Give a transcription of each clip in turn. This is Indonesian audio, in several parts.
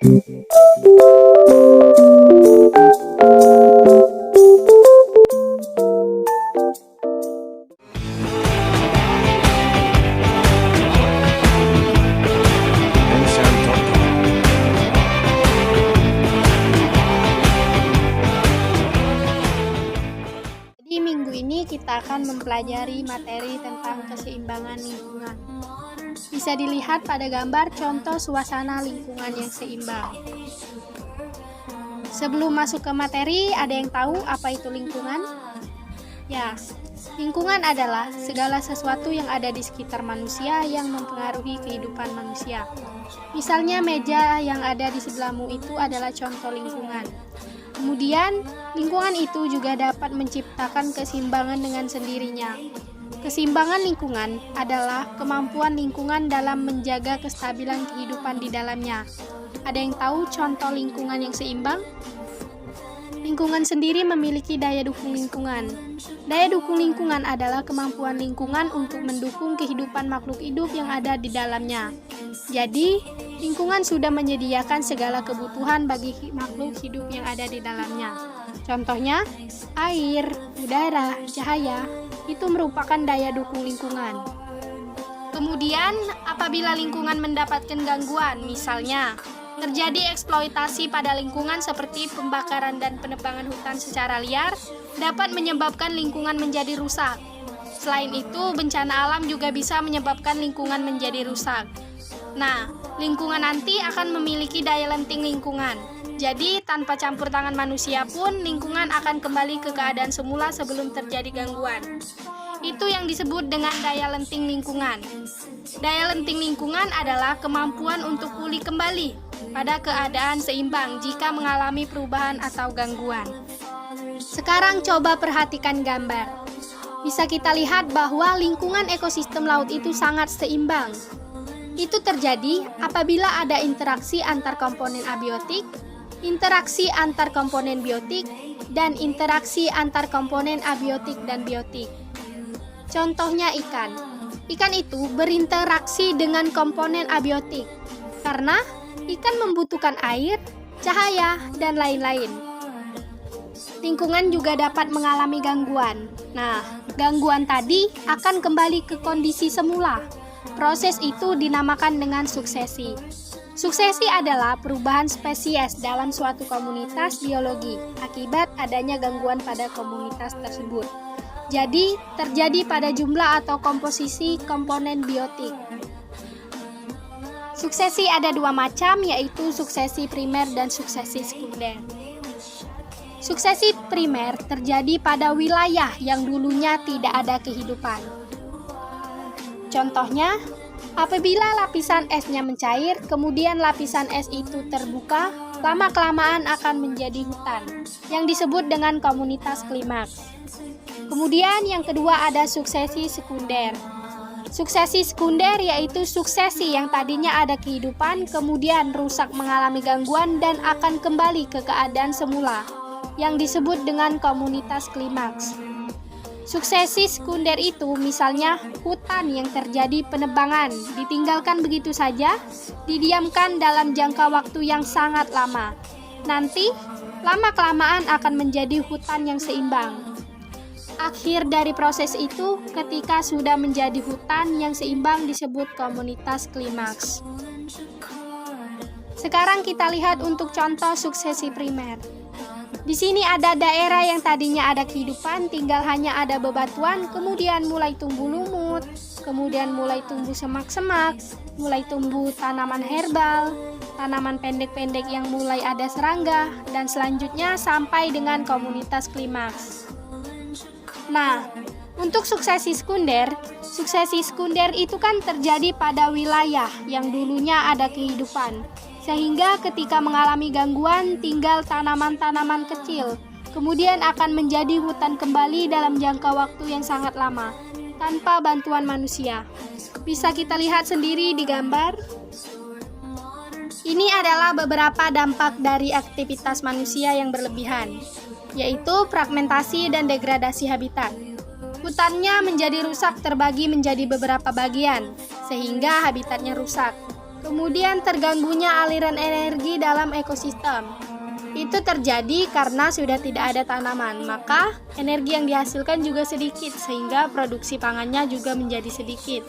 Di minggu ini kita akan mempelajari materi tentang keseimbangan lingkungan. Bisa dilihat pada gambar contoh suasana lingkungan yang seimbang. Sebelum masuk ke materi, ada yang tahu apa itu lingkungan? Ya, lingkungan adalah segala sesuatu yang ada di sekitar manusia yang mempengaruhi kehidupan manusia. Misalnya meja yang ada di sebelahmu itu adalah contoh lingkungan. Kemudian, lingkungan itu juga dapat menciptakan keseimbangan dengan sendirinya. Keseimbangan lingkungan adalah kemampuan lingkungan dalam menjaga kestabilan kehidupan di dalamnya. Ada yang tahu contoh lingkungan yang seimbang? Lingkungan sendiri memiliki daya dukung lingkungan. Daya dukung lingkungan adalah kemampuan lingkungan untuk mendukung kehidupan makhluk hidup yang ada di dalamnya. Jadi, lingkungan sudah menyediakan segala kebutuhan bagi makhluk hidup yang ada di dalamnya. Contohnya, air, udara, cahaya, itu merupakan daya dukung lingkungan. Kemudian, apabila lingkungan mendapatkan gangguan, misalnya terjadi eksploitasi pada lingkungan seperti pembakaran dan penebangan hutan secara liar, dapat menyebabkan lingkungan menjadi rusak. Selain itu, bencana alam juga bisa menyebabkan lingkungan menjadi rusak. Nah, lingkungan nanti akan memiliki daya lenting lingkungan. Jadi, tanpa campur tangan manusia pun, lingkungan akan kembali ke keadaan semula sebelum terjadi gangguan. Itu yang disebut dengan daya lenting lingkungan. Daya lenting lingkungan adalah kemampuan untuk pulih kembali pada keadaan seimbang jika mengalami perubahan atau gangguan. Sekarang coba perhatikan gambar. Bisa kita lihat bahwa lingkungan ekosistem laut itu sangat seimbang. Itu terjadi apabila ada interaksi antar komponen abiotik, interaksi antar komponen biotik, dan interaksi antar komponen abiotik dan biotik. Contohnya ikan. Ikan itu berinteraksi dengan komponen abiotik karena ikan membutuhkan air, cahaya, dan lain-lain. Lingkungan juga dapat mengalami gangguan. Nah, gangguan tadi akan kembali ke kondisi semula. Proses itu dinamakan dengan suksesi. Suksesi adalah perubahan spesies dalam suatu komunitas biologi akibat adanya gangguan pada komunitas tersebut. Jadi, terjadi pada jumlah atau komposisi komponen biotik. Suksesi ada dua macam, yaitu suksesi primer dan suksesi sekunder. Suksesi primer terjadi pada wilayah yang dulunya tidak ada kehidupan. Contohnya, apabila lapisan esnya mencair, kemudian lapisan es itu terbuka, lama-kelamaan akan menjadi hutan, yang disebut dengan komunitas klimaks. Kemudian yang kedua ada suksesi sekunder. Suksesi sekunder yaitu suksesi yang tadinya ada kehidupan, kemudian rusak mengalami gangguan dan akan kembali ke keadaan semula, yang disebut dengan komunitas klimaks. Suksesi sekunder itu misalnya hutan yang terjadi penebangan, ditinggalkan begitu saja, didiamkan dalam jangka waktu yang sangat lama. Nanti, lama-kelamaan akan menjadi hutan yang seimbang. Akhir dari proses itu, ketika sudah menjadi hutan yang seimbang disebut komunitas klimaks. Sekarang kita lihat untuk contoh suksesi primer. Di sini ada daerah yang tadinya ada kehidupan, tinggal hanya ada bebatuan, kemudian mulai tumbuh lumut, kemudian mulai tumbuh semak-semak, mulai tumbuh tanaman herbal, tanaman pendek-pendek yang mulai ada serangga, dan selanjutnya sampai dengan komunitas klimaks. Nah, untuk suksesi sekunder itu kan terjadi pada wilayah yang dulunya ada kehidupan. Sehingga ketika mengalami gangguan tinggal tanaman-tanaman kecil, kemudian akan menjadi hutan kembali dalam jangka waktu yang sangat lama, tanpa bantuan manusia. Bisa kita lihat sendiri di gambar. Ini adalah beberapa dampak dari aktivitas manusia yang berlebihan, yaitu fragmentasi dan degradasi habitat. Hutannya menjadi rusak terbagi menjadi beberapa bagian, sehingga habitatnya rusak. Kemudian terganggunya aliran energi dalam ekosistem. Itu terjadi karena sudah tidak ada tanaman, maka energi yang dihasilkan juga sedikit sehingga produksi pangannya juga menjadi sedikit.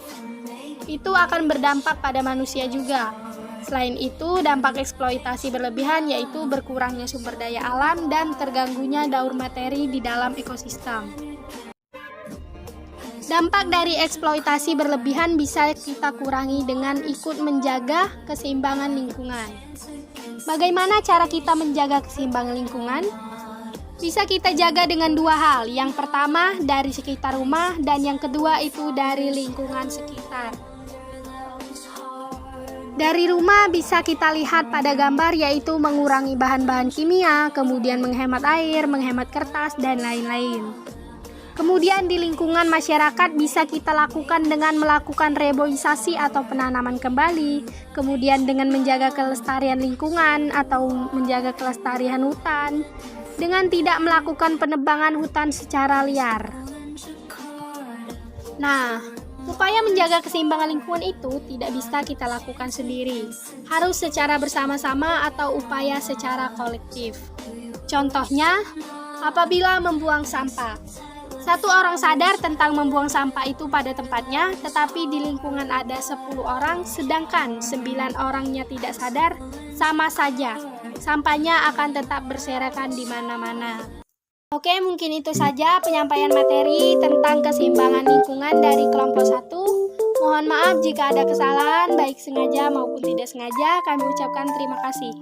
Itu akan berdampak pada manusia juga. Selain itu, dampak eksploitasi berlebihan yaitu berkurangnya sumber daya alam dan terganggunya daur materi di dalam ekosistem. Dampak dari eksploitasi berlebihan bisa kita kurangi dengan ikut menjaga keseimbangan lingkungan. Bagaimana cara kita menjaga keseimbangan lingkungan? Bisa kita jaga dengan dua hal. Yang pertama dari sekitar rumah dan yang kedua itu dari lingkungan sekitar. Dari rumah bisa kita lihat pada gambar yaitu mengurangi bahan-bahan kimia, kemudian menghemat air, menghemat kertas, dan lain-lain. Kemudian di lingkungan masyarakat bisa kita lakukan dengan melakukan reboisasi atau penanaman kembali, kemudian dengan menjaga kelestarian lingkungan atau menjaga kelestarian hutan, dengan tidak melakukan penebangan hutan secara liar. Nah, upaya menjaga keseimbangan lingkungan itu tidak bisa kita lakukan sendiri, harus secara bersama-sama atau upaya secara kolektif. Contohnya, apabila membuang sampah. Satu orang sadar tentang membuang sampah itu pada tempatnya, tetapi di lingkungan ada 10 orang, sedangkan 9 orangnya tidak sadar, sama saja. Sampahnya akan tetap berserakan di mana-mana. Oke, mungkin itu saja penyampaian materi tentang keseimbangan lingkungan dari kelompok 1. Mohon maaf jika ada kesalahan, baik sengaja maupun tidak sengaja. Kami ucapkan terima kasih.